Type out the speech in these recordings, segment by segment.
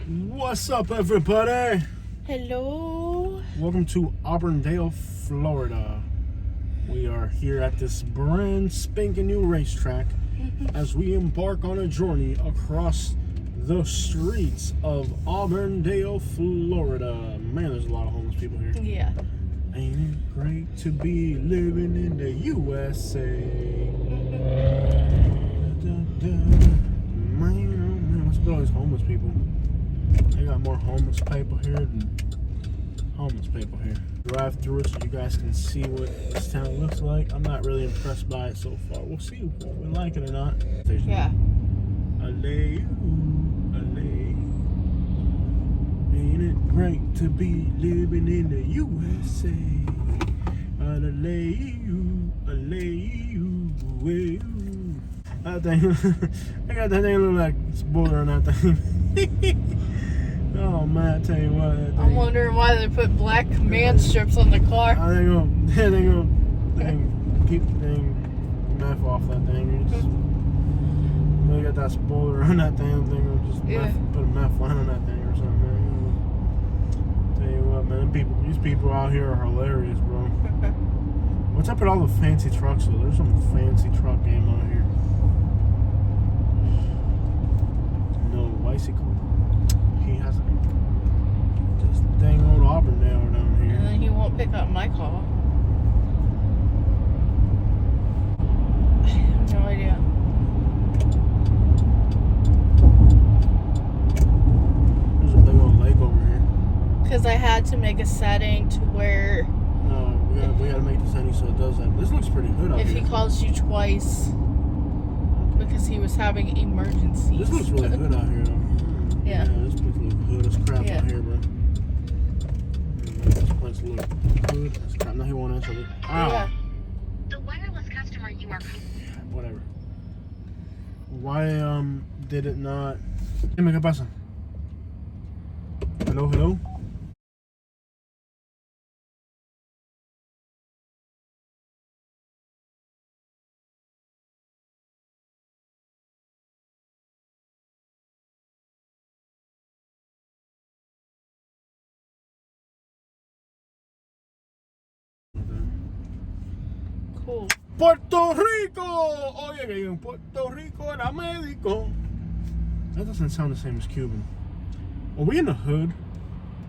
What's up, everybody? Hello. Welcome to Auburndale, Florida. We are here at this brand spanking new racetrack as we embark on a journey across the streets of Auburndale, Florida. Man, there's a lot of homeless people here. Yeah. Ain't it great to be living in the USA? Man, oh man, what's with all these homeless people? They got more homeless people here than homeless people here. Drive through it so you guys can see what this town looks like. I'm not really impressed by it so far. We'll see if we like it or not. Yeah. Ain't it great to be living in the USA? That thing, I got that thing look like it's border on that thing. Oh man, I tell you what, that thing. I'm wondering why they put black command strips on the car. They gonna keep the thing meth off that thing. You just they got that spoiler on that thing. They're gonna just put a meth line on that thing or something. Man. Tell you what, man, these people out here are hilarious, bro. What's up with all the fancy trucks though? There's some fancy truck game out here. No bicycle. He has this dang old Auburndale down here. And then he won't pick up my call. I have no idea. There's a big old lake over here. Because I had to make a setting to where No, we gotta make the setting so it does that. This looks pretty good out if here. he calls you twice because he was having emergencies. This looks really good out here though. Yeah. This place looks good as crap out here, bro. This place looks good as crap. Now he won't answer it. Ow. Yeah. The wireless customer you are. Whatever. Why did it not? Dime, ¿qué pasa? Hello, hello. Cool. Puerto Rico! Oye, que en Puerto Rico era médico. That doesn't sound the same as Cuban. Are we in the hood?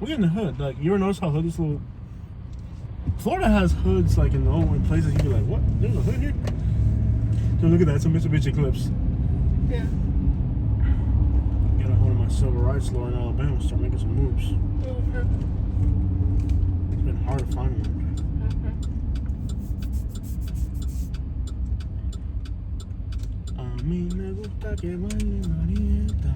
We in the hood. Like, you ever notice how hood this little... Florida has hoods, like, in places you'd be like, what? There's a hood here? So look at that, some Mitsubishi Clips. Yeah. Get a hold of my civil rights law in Alabama and start making some moves. It's been hard to find one. Me gusta que baile Marieta.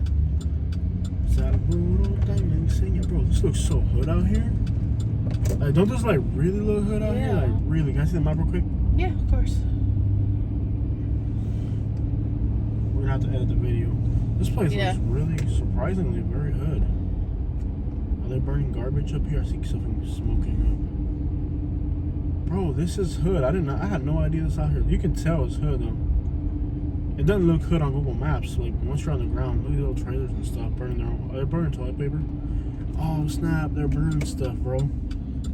Se alborota y me enseña. Bro, this looks so hood out here. Like, don't this like really look hood out here? Like, really? Can I see the map real quick? Yeah, of course. We're gonna have to edit the video. This place looks really surprisingly very hood. Are they burning garbage up here? I see something smoking up. Bro, this is hood. I had no idea this out here. You can tell it's hood though. It doesn't look hood on Google Maps. Like, once you're on the ground, look at the little trailers and stuff burning their own. Are they burning toilet paper? Oh, snap. They're burning stuff, bro.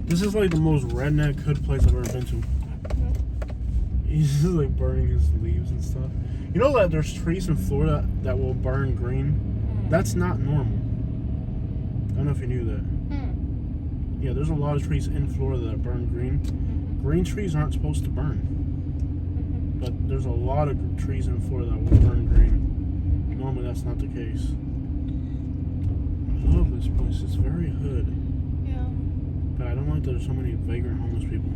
This is like the most redneck hood place I've ever been to. He's just like burning his leaves and stuff. You know that there's trees in Florida that will burn green? That's not normal. I don't know if you knew that. Yeah, there's a lot of trees in Florida that burn green. Green trees aren't supposed to burn. But there's a lot of trees in Florida that will burn green. Normally that's not the case. I love this place. It's very hood. Yeah. But I don't like that there's so many vagrant homeless people.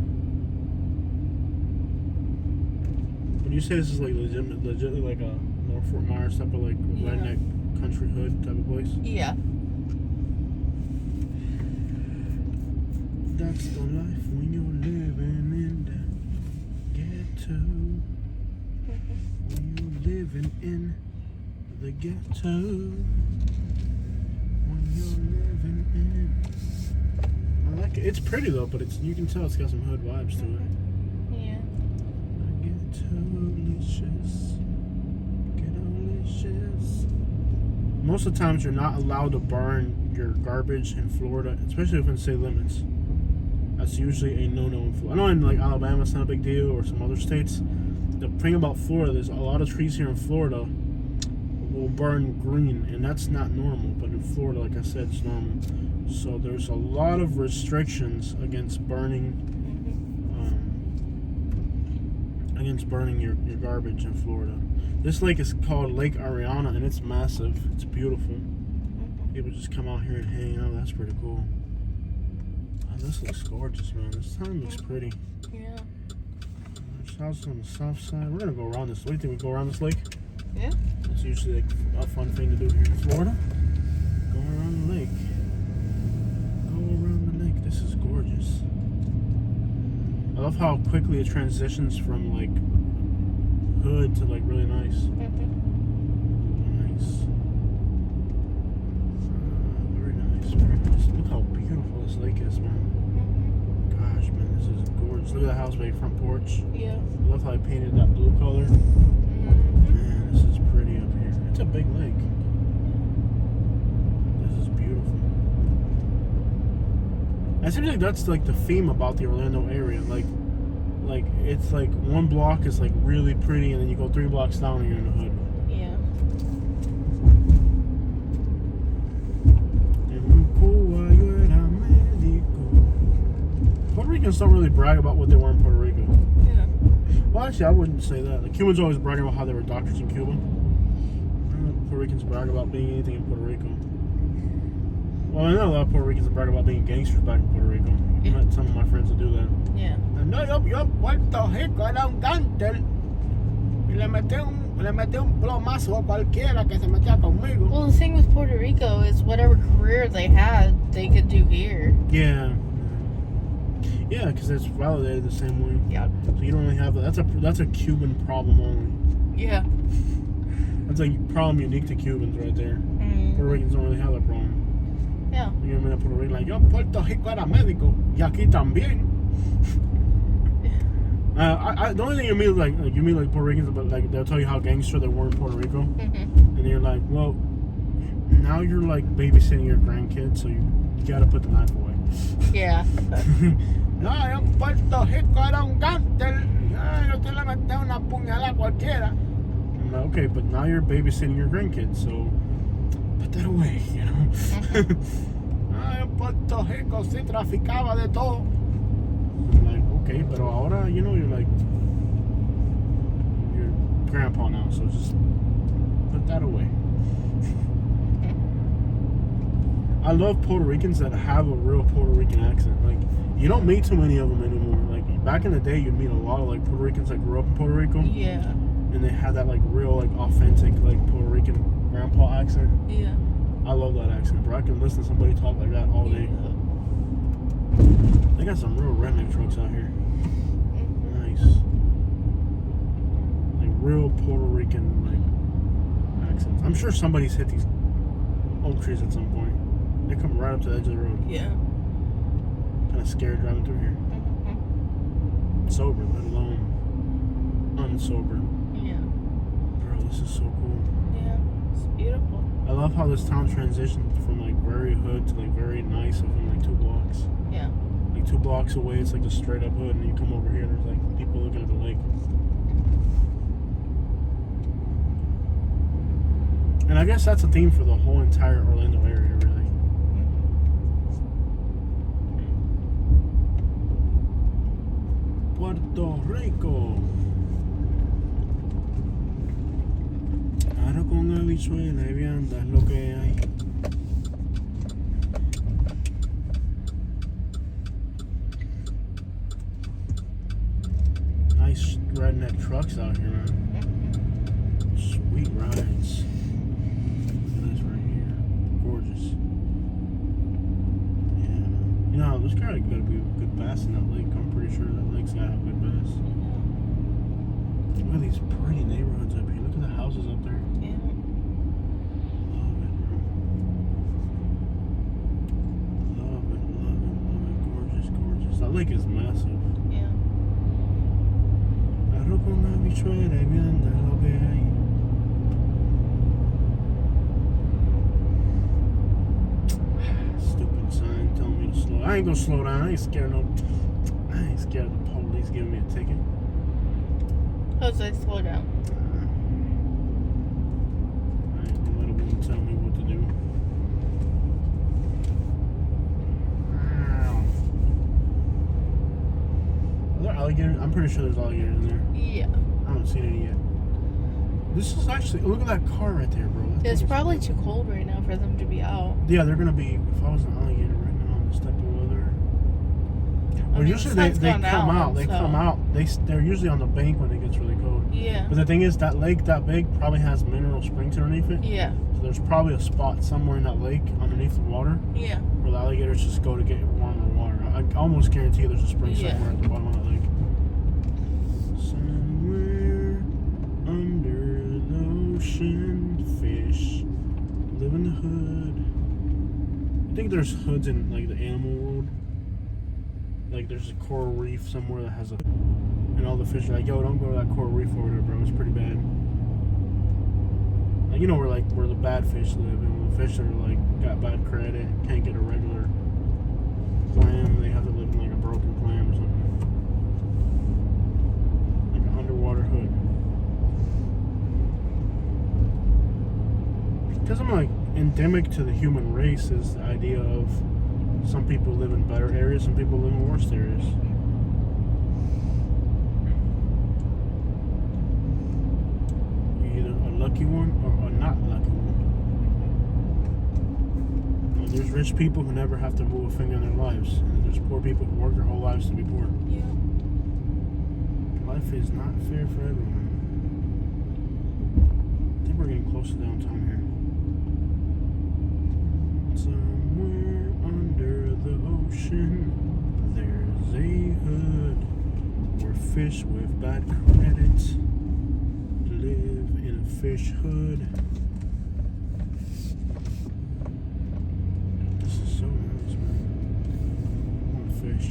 Would you say this is like legitimately like a North Fort Myers type of like redneck country hood type of place? Yeah. That's the life when you're living in the ghetto. When you're living in the ghetto. When you're living in. I like it. It's pretty though, but you can tell it's got some hood vibes to it. Yeah. Ghetto-licious. Ghetto-licious. most of the times you're not allowed to burn your garbage in Florida, especially if it's city limits. That's usually a no-no in Florida. I know in like Alabama it's not a big deal, or some other states. The thing about Florida, there's a lot of trees here in Florida will burn green, and that's not normal. But in Florida, like I said, it's normal. So there's a lot of restrictions against burning, your garbage in Florida. This lake is called Lake Ariana, and it's massive. It's beautiful. People just come out here and hang out. That's pretty cool. Oh, this looks gorgeous, man. This town looks pretty. Yeah. There's houses on the south side. We're gonna go around this. What do you think? We go around this lake? Yeah. It's usually like a fun thing to do here in Florida. Go around the lake. Go around the lake. This is gorgeous. I love how quickly it transitions from like hood to like really nice. Nice. Very nice. Very nice. Look how beautiful this lake is, man. Gosh, man, this is gorgeous. Look at the house by your front porch. Yeah. I love how I painted that blue color. Man, this is pretty up here. It's a big lake. This is beautiful. It seems like that's like the theme about the Orlando area. Like it's like one block is like really pretty, and then you go 3 blocks down and you're in the hood. Yeah. Puerto Ricans don't really brag about what they were in Puerto Rico. Yeah. Well, actually, I wouldn't say that. The Cubans always bragging about how they were doctors in Cuba. Puerto Ricans brag about being anything in Puerto Rico. Well, I know a lot of Puerto Ricans brag about being gangsters back in Puerto Rico. I met some of my friends that do that. Yeah. No, yo Puerto Rico era un gánster y le metí un plomazo a cualquiera que se metía conmigo. Well, the thing with Puerto Rico is whatever career they had, they could do here. Yeah. Yeah, because it's validated the same way. Yeah. So you don't really have that. That's a Cuban problem only. Yeah. That's a problem unique to Cubans right there. Mm. Puerto Ricans don't really have that problem. Yeah. You know, Puerto Rico like, yo, Puerto Rico era médico y aquí también. The only thing you meet like Puerto Ricans, but like they'll tell you how gangster they were in Puerto Rico, and you're like, well, now you're like babysitting your grandkids, so you gotta put the knife away. Yeah. No, yo Puerto Rico era un gánster. Yo te le metí una puñalada a cualquiera. I'm like, okay, but now you're babysitting your grandkids, so put that away, you know. Yo Puerto Rico sí traficaba de todo. I'm like, okay, pero ahora, you know, you're like, you're grandpa now, so just put that away. I love Puerto Ricans that have a real Puerto Rican accent. Like, you don't meet too many of them anymore. Like, back in the day, you'd meet a lot of, like, Puerto Ricans that grew up in Puerto Rico. Yeah. And they had that, like, real, like, authentic, like, Puerto Rican grandpa accent. Yeah. I love that accent, bro. I can listen to somebody talk like that all day. Yeah. They got some real redneck trucks out here. Nice. Like, real Puerto Rican, like, accents. I'm sure somebody's hit these oak trees at some point. They come right up to the edge of the road. Yeah. Kind of scared driving through here. Sober, let alone unsober. Yeah. Bro, this is so cool. Yeah. It's beautiful. I love how this town transitioned from like very hood to like very nice within like 2 blocks. Yeah. Like 2 blocks away, it's like a straight up hood, and you come over here and there's like people looking at the lake. And I guess that's a theme for the whole entire Orlando area, really. Puerto Rico. Ahora con habichuela y vianda es lo que hay. Nice redneck trucks out here, man. Sweet rides. Look at this right here. Gorgeous. Yeah, man. You know, there's gotta be good bass in that lake. I'm pretty sure that lake's gotta have good bass. Look at these pretty neighborhoods up here. Look at the houses up there. Yeah. Love it, bro. Love it. Gorgeous, gorgeous. That lake is massive. Yeah. Arroz con habichuela y vianda es lo que hay. I ain't gonna slow down. I ain't scared of the police giving me a ticket. Jose, slow down. I ain't gonna let a woman tell me what to do. Wow. Are there alligators? I'm pretty sure there's alligators in there. Yeah. I haven't seen any yet. This is actually, look at that car right there, bro. It's probably too cold right now for them to be out. Yeah, they're gonna be. If I was an alligator right now, I'm gonna step over there. Well, usually they come out. They come out. They're usually on the bank when it gets really cold. Yeah. But the thing is, that lake that big probably has mineral springs underneath it. Yeah. So there's probably a spot somewhere in that lake underneath the water. Yeah. Where the alligators just go to get warmer water. I almost guarantee there's a spring somewhere at the bottom of that lake. Somewhere under the ocean, fish live in the hood. I think there's hoods in like the animal world. Like there's a coral reef somewhere that has a, and all the fish are like, yo, don't go to that coral reef over there, bro. It's pretty bad. Like, you know where the bad fish live, and the fish are like got bad credit, can't get a regular clam. They have to live in like a broken clam or something. Like an underwater hood. Because I'm like endemic to the human race is the idea of some people live in better areas, some people live in worse areas. You're either a lucky one or a not lucky one. Well, there's rich people who never have to move a finger in their lives, and there's poor people who work their whole lives to be poor. Yeah. Life is not fair for everyone. I think we're getting close to downtown here. Somewhere under the ocean, there's a hood where fish with bad credit live in a fish hood. This is so nice, man. I want to fish.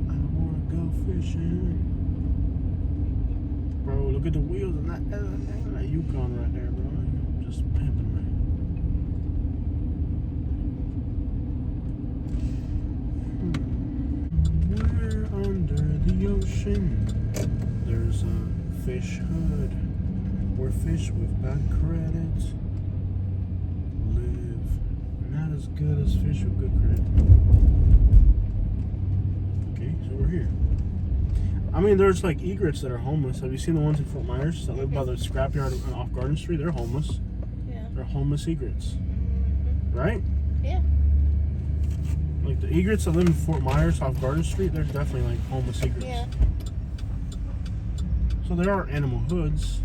I want to go fishing. Bro, look at the wheels on that Yukon right there, bro. Just pimping, man. Under the ocean, there's a fish hood where fish with bad credit live. Not as good as fish with good credit. Okay, so we're here. I mean, there's like egrets that are homeless. Have you seen the ones in Fort Myers that live by the scrapyard off Garden Street? They're homeless. Yeah. They're homeless egrets. Right? Yeah. Like the egrets that live in Fort Myers off Garden Street, they're definitely like homeless egrets. Yeah. So there are animal hoods.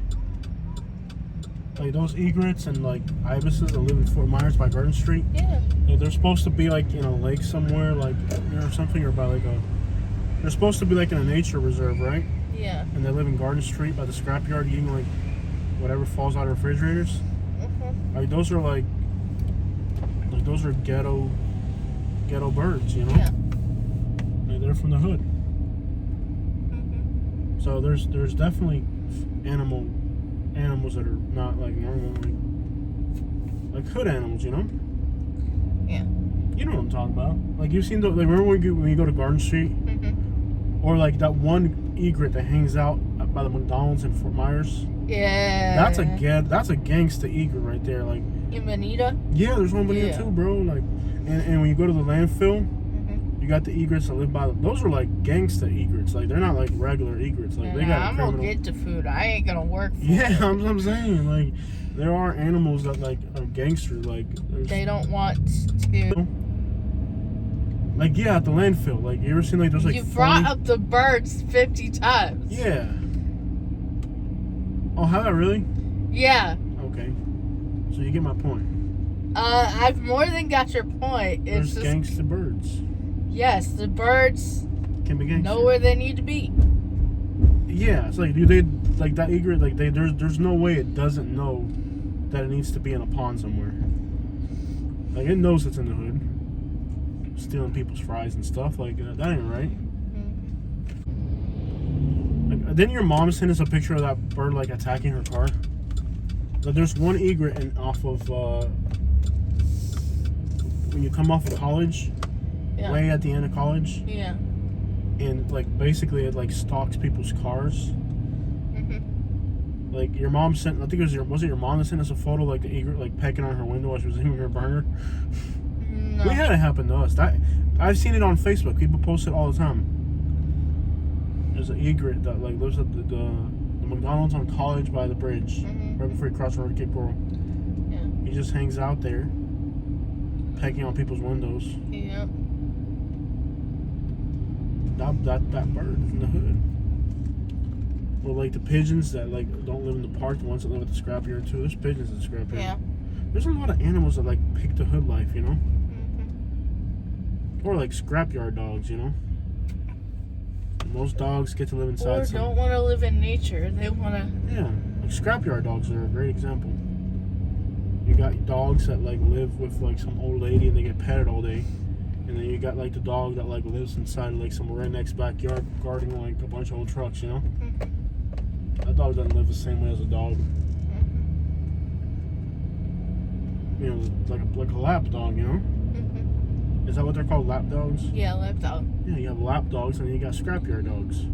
Like those egrets and like ibises that live in Fort Myers by Garden Street. Yeah. Like, they're supposed to be like in a lake somewhere, like, you know, something, or by like a. They're supposed to be like in a nature reserve, right? Yeah. And they live in Garden Street by the scrapyard, eating like whatever falls out of refrigerators. Like those are like those are ghetto birds, you know? Yeah. Like, they're from the hood. So there's definitely animals that are not like normal, like hood animals, you know? Yeah. You know what I'm talking about. Like you've seen remember when you go to Garden Street, or like that one egret that hangs out by the McDonald's in Fort Myers. Yeah. That's a gangsta egret right there. Like in Bonita. Yeah, there's one Bonita too, bro. Like, and when you go to the landfill, you got the egrets that live by those are like gangsta egrets. Like they're not like regular egrets. Like they got I'm gonna get to food. I ain't gonna work for it. I'm saying, like, there are animals that like are gangster. Like they don't want to. Like at the landfill. Like you ever seen like those like. You brought up the birds 50 times. Yeah. Oh, have I really? Yeah. Okay. So you get my point. I've more than got your point. There's gangster birds. Yes, the birds can be gangster. Know where they need to be. Yeah, it's like they like that egret. Like there's no way it doesn't know that it needs to be in a pond somewhere. Like it knows it's in the hood, stealing people's fries and stuff. Like that ain't right. Like, didn't your mom send us a picture of that bird like attacking her car? Like there's one egret off of when you come off of college. Yeah. way at the end of college, Yeah. and like basically it like stalks people's cars. Like your mom sent, I think was it your mom that sent us a photo like the egret like pecking on her window while she was eating her burger? No. We had it happen to us. I've seen it on Facebook. People post it all the time. There's an egret that like lives at the McDonald's on College by the bridge, right before you cross the road to Cape Coral. Yeah. He just hangs out there, pecking on people's windows. Yep. That bird is in the hood. Or like the pigeons that like don't live in the park, the ones that live at the scrapyard too. There's pigeons at the scrapyard. Yeah. There's a lot of animals that like pick the hood life, you know? Or like scrapyard dogs, you know? And most dogs get to live inside. Or don't want to live in nature. They want to. Yeah, like scrapyard dogs are a great example. You got dogs that like live with like some old lady and they get petted all day, and then you got like the dog that like lives inside like some redneck's backyard guarding like a bunch of old trucks, you know? That dog doesn't live the same way as a dog. You know, like a lap dog, you know? Is that what they're called, lap dogs? Yeah, lap dog. Yeah, you have lap dogs and then you got scrapyard dogs.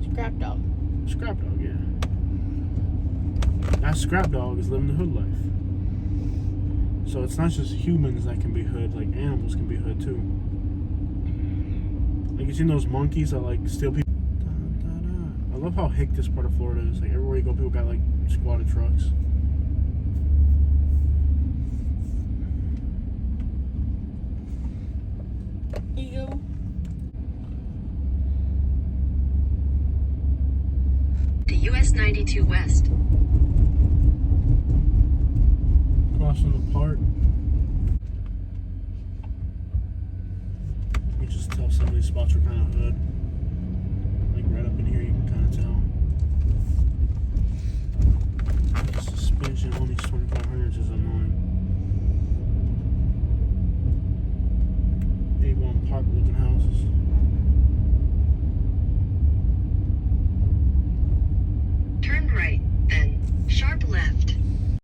Scrap dog. Scrap dog, yeah. That scrap dog is living the hood life. So it's not just humans that can be hood, like animals can be hood too. Like you seen those monkeys that like steal people. I love how hick this part of Florida is. Like everywhere you go, people got like squatted trucks. Ego. To US 92 West. Crossing the park. You just tell some of these spots are kind of hood.